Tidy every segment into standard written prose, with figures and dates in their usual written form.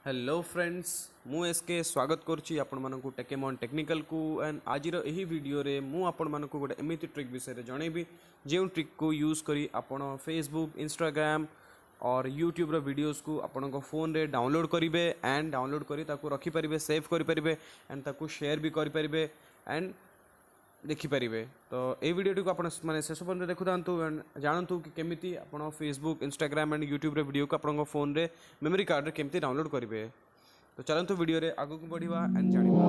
Hello friends मु SK स्वागत करुच्ची आपण मानक टेकेमन टेक्निकल को एंड आज यही वीडियो रे मु आपण मानक गोटे एमती ट्रिक विषय जनइबी जो ट्रिक को यूज करी आपण फेसबुक इंस्टाग्राम और यूट्यूब रो वीडियोस को आपण फोन रे डाउनलोड करेंगे एंड डाउनलोड करी ताकू रखी पारिबे सेव करि पारिबे एंड ताकू शेयर भी करि पारिबे एंड देखिपारे। तो ये वीडियो को आपण माने शेष पर्यंत देखु था जानतु कि केमिति आपण फेसबुक इंस्टाग्राम एंड यूट्यूब रे वीडियो को आपण फोन रे मेमोरी कार्ड रे केमिति डाउनलोड करेंगे। तो चलतु वीडियो रे आगु को बढ़िबा एंड जानिबा।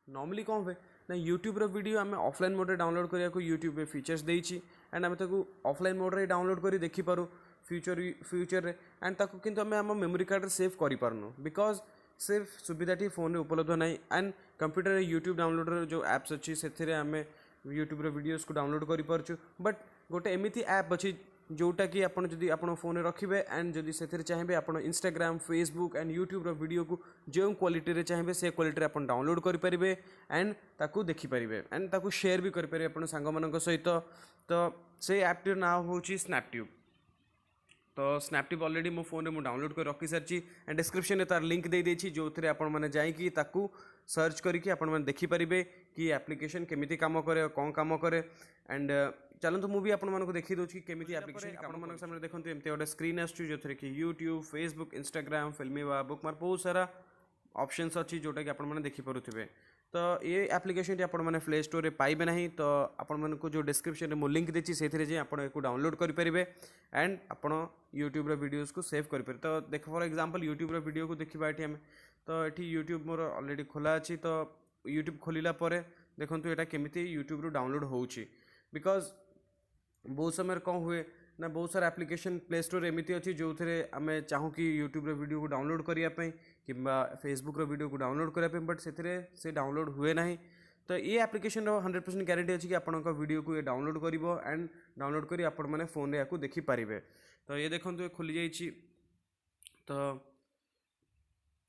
नॉर्मली कौन हुए ना यूट्यूब रो वीडियो आम ऑफलाइन मोड रे डाउनलोड करिया को यूट्यूब पे फीचर्स देइछि एंड आम ताकू ऑफलाइन मोड रे डाउनलोड करी देखि पारू फ्यूचर रे एंड ताकू किंतु आम आम मेमोरी कार्ड रे सेव करि पारनु बिकॉज सिर्फ सुविधाटी फोन रे उपलब्ध नहीं एंड कंप्यूटर रे यूट्यूब डाउनलोड रे जो एप्स अच्छी से आम यूट्यूब रे वीडियोस को डाउनलोड करि पारछु। बट गोटे एमिति ऐप अच्छी जोटा कि आपन जदि आपन फोन रे रखिबे एंड जदि सेथिरे चाहेबे आपन इंस्टाग्राम फेसबुक एंड यूट्यूब रो वीडियो को जो क्वालिटी रे चाहेबे से क्वालिटी रे आपन डाउनलोड करि परिबे एंड ताकू देखि परिबे एंड ताकू शेयर भी करि परिबे आपन संग मानक सहित। तो से ऐप टी नाम होची स्नैपट्यूब। तो स्नैपट्यूब ऑलरेडी मो फोन रे मु डाउनलोड कर रखी सारची एंड डिस्क्रिप्शन में तार लिंक दे देछि जो थरे आपन माने जाई कि ताकू सर्च करिकि आपन माने देखि परिबे कि एप्लीकेशन केमिति काम करे कोन काम करे एंड चलतु मु भी आपण मानको देखि दोछि केमिति एप्लीकेशन आपण मानक सामने देखंतु एमते ओडे स्क्रीन आछू जो थरे कि यूट्यूब फेसबुक इंस्टाग्राम फिल्मीवा बुकमार्क बहुत सारा ऑप्शंस अच्छी जोटा कि आपण माने देखि परुथिबे। तो ये एप्लीकेशन टी आपण माने प्ले स्टोर रे पाइबे नहीं। तो आपण मानको जो डिस्क्रिप्शन रे मो लिंक देछि सेथिरे जे आपण एको डाउनलोड करि परिबे एंड आपण यूट्यूब रे वीडियोस को सेव करि परिबे। तो देखो फॉर एग्जांपल यूट्यूब रे वीडियो को देखिबा एठी हम तो एठी यूट्यूब मोर ऑलरेडी खोला अछि। तो यूट्यूब खोलिला परे देखंतु एटा केमिति यूट्यूब रो डाउनलोड होउछि बिकॉज बहुत समय कौन हुए ना बहुत सारा एप्लीकेशन प्ले स्टोर एमती अच्छी जो थे आम चाहूँ कि यूट्यूब रे वीडियो को डाउनलोड करने कि फेसबुक रो वीडियो को डाउनलोड करने बट से डाउनलोड हुए ना। तो ये एप्लीकेशन 100% गारंटी अच्छी कि आपण वीडियो को ये डाउनलोड कर एंड डाउनलोड कर आपण मैंने फोन रे देखिपारे। तो ये देखो ये खोली जाइए। तो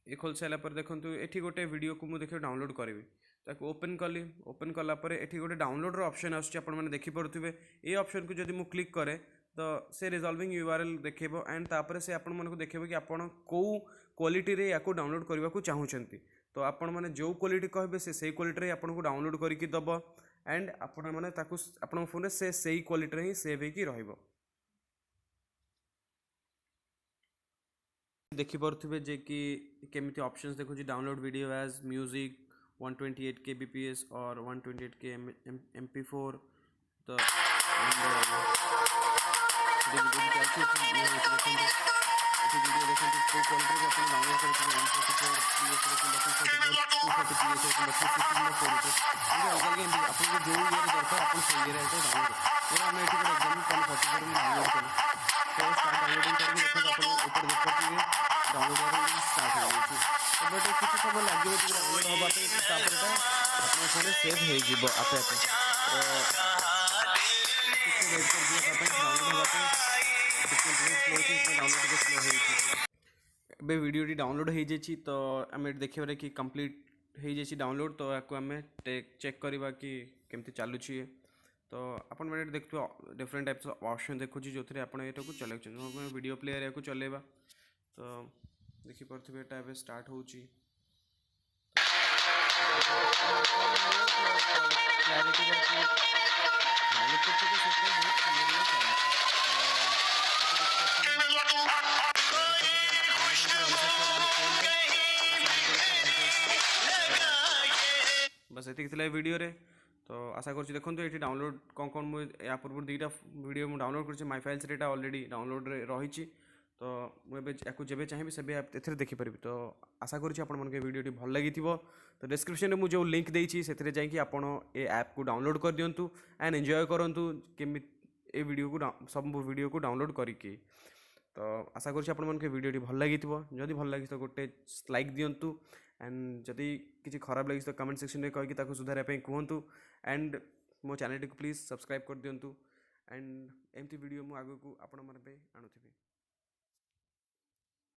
ये खोल सारापर देखो ये गोटे वीडियो को मुझे डाउनलोड करी ताको ओपन कली ओपन कलापर ये गोटे डाउनलोड रो ऑप्शन आसने देखिपे ये ऑप्शन को जब मुझे क्लिक करे तो से रिजॉल्विंग यूआरएल देखेबो एंड तापर से आपण मन को देखेबो कि आपण को क्वालिटी रे याको डाउनलोड करबा को चाहूचंती। तो आपण माने जो क्वालिटी कहबे से क्वालिटी रे आपण को डाउनलोड करके दबो एंड आपण माने ताको आपण फोन रे से सही क्वालिटी रे ही सेव हेकी रहइबो। देखि परथुबे जे कि केमिति ऑप्शंस देखो download video as music 128 kbps और 128 k mp4। तो किसी समय लगे सेव हो आपे आपे वीडियो डाउनलोड हो जाए। तो आम देखिए कि कंप्लीट हो जाए डाउनलोड। तो आपको आम चेक करवा कि केमती चलुची। तो आप देखो डिफरेंट टाइप्स ऑप्शन देखो जो थे आप चल वीडियो प्लेयर या चलेगा। तो देखिपे यहाँ स्टार्ट हो बस ये वीडियो रे। तो आशा कर देखो ये डाउनलोड कौन कौन मुझे या पूर्व दुईटा वीडियो मुझे डाउनलोड कर माई फाइल्स रेटा ऑलरेडी डाउनलोड रही। तो मुझे जब चाहिए से देखिपारि। तो आशा करुँच वीडियो भल लगी। तो डिस्क्रिप्शन में मुझे जो लिंक देती से जाकि आपड़ ये ऐप को डाउनलोड कर दिंतु एंड एंजॉय करूँ केमी ए वीडियो को सब वीडियो को डाउनलोड करके। तो आशा करुँच वीडियो भल लगी जदि भल लगी तो गोटे लाइक दिंतु एंड जदि किसी खराब लगी तो कमेंट सेक्शन में कहीकि सुधारने कहतु एंड मो चैनल को प्लीज सब्सक्राइब कर दिंतु एंड एमती वीडियो मुझे आगे को आपण मन पे आणुथिबी।